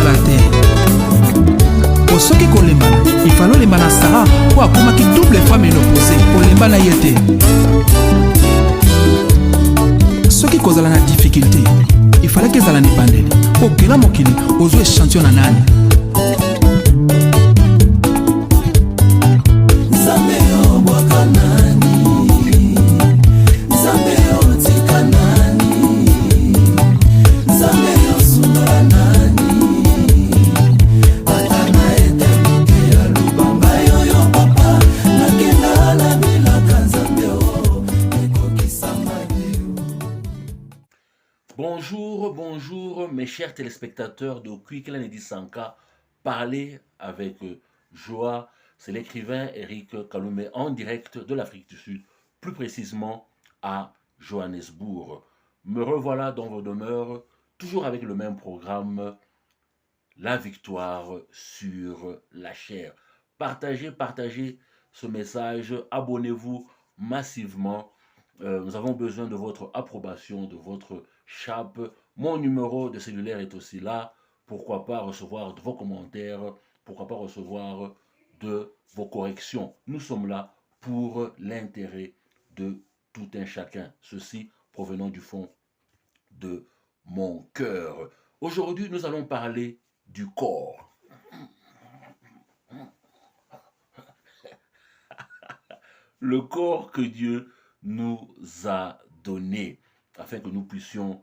kosala te. Soki kolembana ifalo lembana Sarah po akomaki double femme inopposée kolembana ye te. Soki kozala na difficulté ifalaki ezala na ebandeli okela mokili ozwa échantillon na nani. Bonjour mes chers téléspectateurs de Kwikila Sanka, parler avec joie, c'est l'écrivain Eric Kaloumé en direct de l'Afrique du Sud, plus précisément à Johannesburg. Me revoilà dans vos demeures, toujours avec le même programme, la victoire sur la chair. Partagez ce message, abonnez-vous massivement. Nous avons besoin de votre approbation, de votre chape. Mon numéro de cellulaire est aussi là. Pourquoi pas recevoir de vos commentaires, pourquoi pas recevoir de vos corrections. Nous sommes là pour l'intérêt de tout un chacun. Ceci provenant du fond de mon cœur. Aujourd'hui, nous allons parler du corps. Le corps que Dieu nous a donné, afin que nous puissions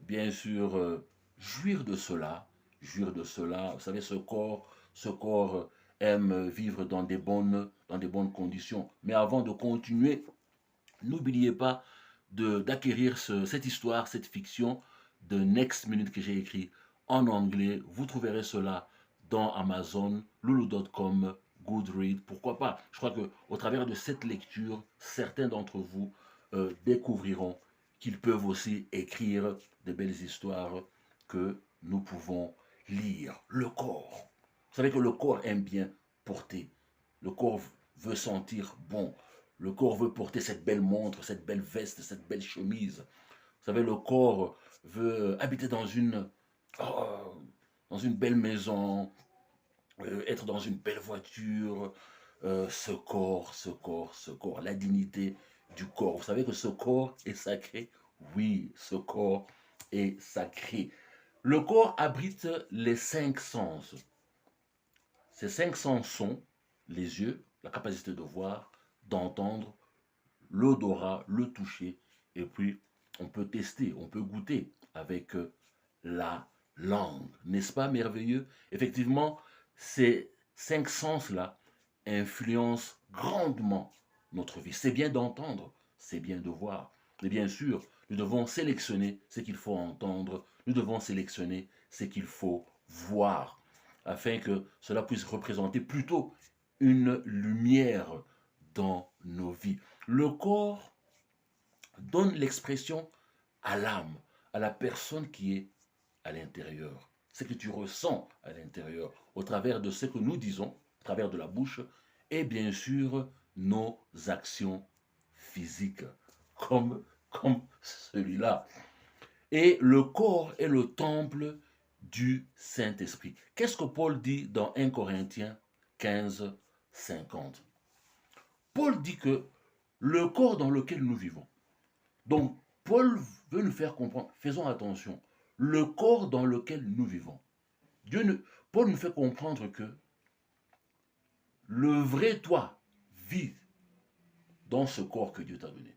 bien sûr jouir de cela. Vous savez, ce corps aime vivre dans des bonnes conditions. Mais avant de continuer, n'oubliez pas d'acquérir cette histoire, cette fiction de Next Minute que j'ai écrit en anglais. Vous trouverez cela dans Amazon, lulu.com, Goodreads, pourquoi pas. Je crois qu'au travers de cette lecture, certains d'entre vous découvriront qu'ils peuvent aussi écrire de belles histoires que nous pouvons lire. Le corps. Vous savez que le corps aime bien porter. Le corps veut sentir bon. Le corps veut porter cette belle montre, cette belle veste, cette belle chemise. Vous savez, le corps veut habiter dans une belle maison, être dans une belle voiture. Ce corps, la dignité du corps. Vous savez que ce corps est sacré? Oui, ce corps est sacré. Le corps abrite les 5 sens. Ces 5 sens sont les yeux, la capacité de voir, d'entendre, l'odorat, le toucher, et puis on peut tester, on peut goûter avec la langue. N'est-ce pas merveilleux? Effectivement, ces 5 sens-là influencent grandement notre vie. C'est bien d'entendre, c'est bien de voir. Mais bien sûr, nous devons sélectionner ce qu'il faut entendre, nous devons sélectionner ce qu'il faut voir, afin que cela puisse représenter plutôt une lumière dans nos vies. Le corps donne l'expression à l'âme, à la personne qui est à l'intérieur. Ce que tu ressens à l'intérieur, au travers de ce que nous disons, au travers de la bouche, et bien sûr nos actions physiques, comme celui-là. Et le corps est le temple du Saint-Esprit. Qu'est-ce que Paul dit dans 1 Corinthiens 15, 50? Paul dit que le corps dans lequel nous vivons. Donc, Paul veut nous faire comprendre, faisons attention, le corps dans lequel nous vivons. Paul nous fait comprendre que le vrai toi vit dans ce corps que Dieu t'a donné.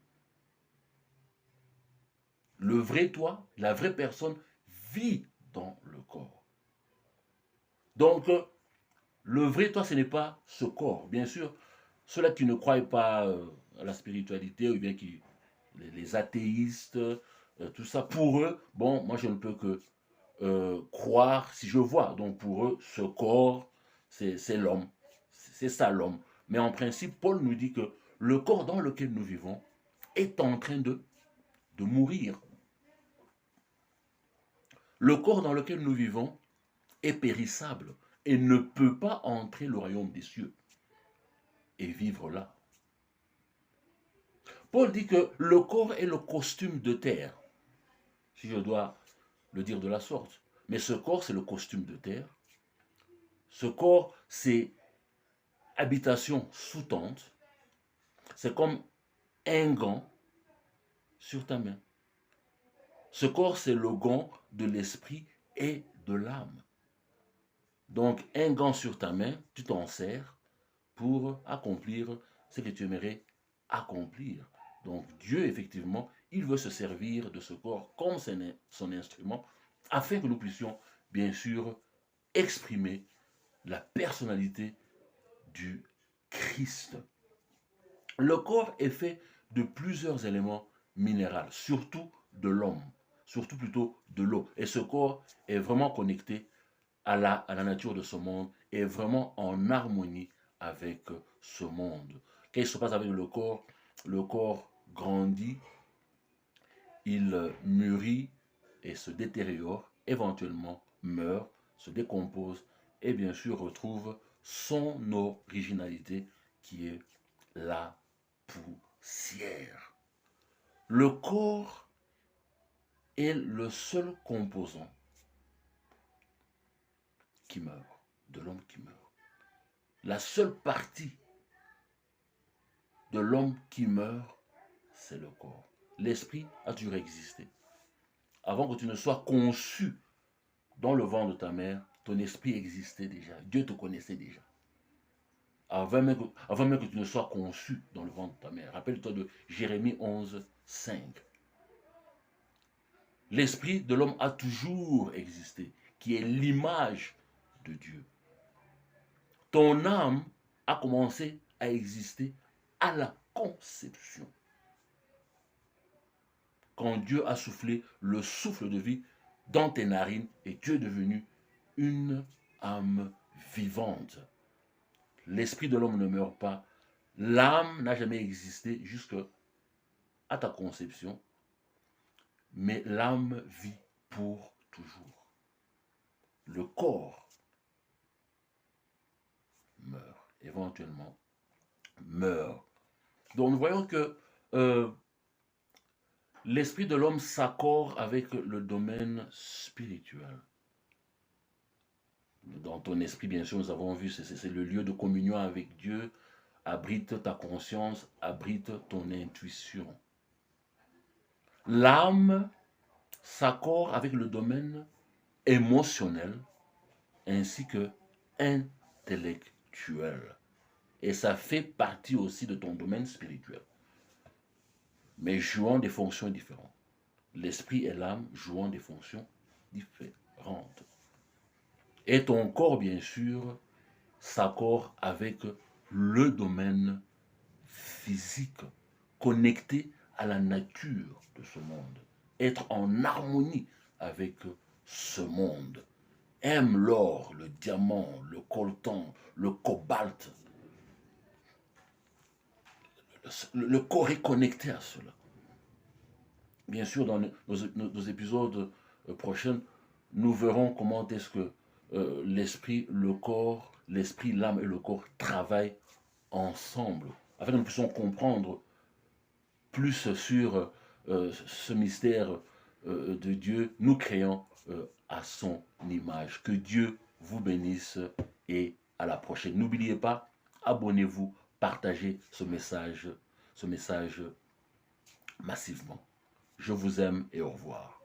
Le vrai toi, la vraie personne vit dans le corps. Donc, le vrai toi, ce n'est pas ce corps. Bien sûr, ceux-là qui ne croient pas à la spiritualité, ou bien les athéistes, tout ça, pour eux, bon, moi je ne peux que croire si je vois. Donc pour eux, ce corps, c'est l'homme. C'est ça l'homme. Mais en principe, Paul nous dit que le corps dans lequel nous vivons est en train de mourir. Le corps dans lequel nous vivons est périssable et ne peut pas entrer le royaume des cieux et vivre là. Paul dit que le corps est le costume de terre, si je dois le dire de la sorte. Mais ce corps, c'est le costume de terre. Ce corps, c'est habitation sous tente. C'est comme un gant sur ta main. Ce corps, c'est le gant de l'esprit et de l'âme. Donc, un gant sur ta main, tu t'en sers pour accomplir ce que tu aimerais accomplir. Donc, Dieu, effectivement, il veut se servir de ce corps comme son instrument afin que nous puissions, bien sûr, exprimer la personnalité du Christ. Le corps est fait de plusieurs éléments minéraux, surtout de l'homme, surtout plutôt de l'eau. Et ce corps est vraiment connecté à la nature de ce monde, est vraiment en harmonie avec ce monde. Qu'est-ce qui se passe avec le corps? Le corps grandit, il mûrit et se détériore, éventuellement meurt, se décompose et bien sûr retrouve son originalité qui est la poussière. Le corps est le seul composant qui meurt, de l'homme qui meurt. La seule partie de l'homme qui meurt, c'est le corps. L'esprit a toujours existé. Avant que tu ne sois conçu dans le ventre de ta mère, ton esprit existait déjà. Dieu te connaissait déjà. Avant même que tu ne sois conçu dans le ventre de ta mère. Rappelle-toi de Jérémie 11, 5. L'esprit de l'homme a toujours existé, qui est l'image de Dieu. Ton âme a commencé à exister à la conception. Quand Dieu a soufflé le souffle de vie dans tes narines et tu es devenu une âme vivante. L'esprit de l'homme ne meurt pas. L'âme n'a jamais existé jusqu'à ta conception. Mais l'âme vit pour toujours. Le corps meurt, éventuellement meurt. Donc nous voyons que l'esprit de l'homme s'accorde avec le domaine spirituel. Dans ton esprit, bien sûr, nous avons vu, c'est le lieu de communion avec Dieu, abrite ta conscience, abrite ton intuition. L'âme s'accorde avec le domaine émotionnel ainsi que intellectuel. Et ça fait partie aussi de ton domaine spirituel. Mais jouant des fonctions différentes. L'esprit et l'âme jouant des fonctions différentes. Et ton corps, bien sûr, s'accorde avec le domaine physique, connecté à la nature de ce monde. Être en harmonie avec ce monde. Aime l'or, le diamant, le coltan, le cobalt. Le corps est connecté à cela. Bien sûr, dans nos épisodes prochains, nous verrons comment est-ce que l'esprit, le corps, l'esprit, l'âme et le corps travaillent ensemble, afin que nous puissions comprendre plus sur ce mystère de Dieu, nous créant à son image. Que Dieu vous bénisse et à la prochaine. N'oubliez pas, abonnez-vous, partagez ce message massivement. Je vous aime et au revoir.